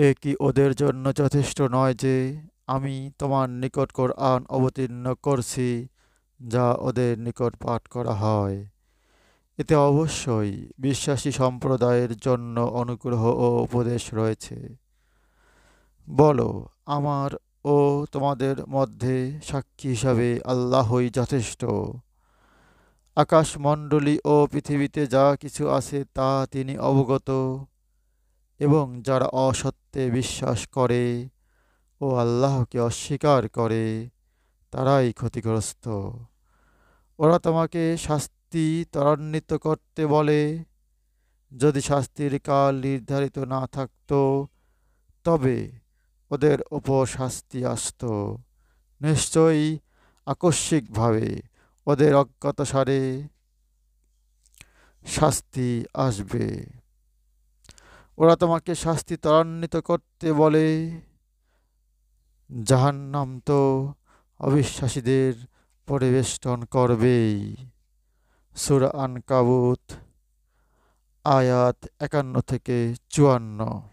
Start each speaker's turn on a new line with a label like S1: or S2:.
S1: এ কি ওদের জন্য যথেষ্ট নয় যে আমি তোমার নিকট কোরআন অবতীর্ণ করছি, যা ওদের নিকট পাঠ করা হয়? এতে অবশ্যই বিশ্বাসী সম্প্রদায়ের জন্য অনুগ্রহ ও উপদেশ রয়েছে। বলো, আমার ও তোমাদের মধ্যে সাক্ষী হিসাবে আল্লাহই যথেষ্ট। আকাশমণ্ডলী ও পৃথিবীতে যা কিছু আছে তা তিনি অবগত, এবং যারা অসত্যে বিশ্বাস করে ও আল্লাহকে অস্বীকার করে তারাই ক্ষতিগ্রস্ত। ওরা তোমাকে শাস্তি ত্বরান্বিত করতে বলে। যদি শাস্তির কাল নির্ধারিত না থাকতো, তবে ওদের ওপর শাস্তি আসতো। নিশ্চয়ই আকস্মিকভাবে ওদের অজ্ঞাতসারে শাস্তি আসবে। ওরা তোমাকে শাস্তি ত্বরান্বিত করতে বলে। জাহান্নাম তো অবিশ্বাসীদের পরিবেষ্টন করবেই। সূরা আনকাবুত আয়াত ৫১ থেকে ৫৪।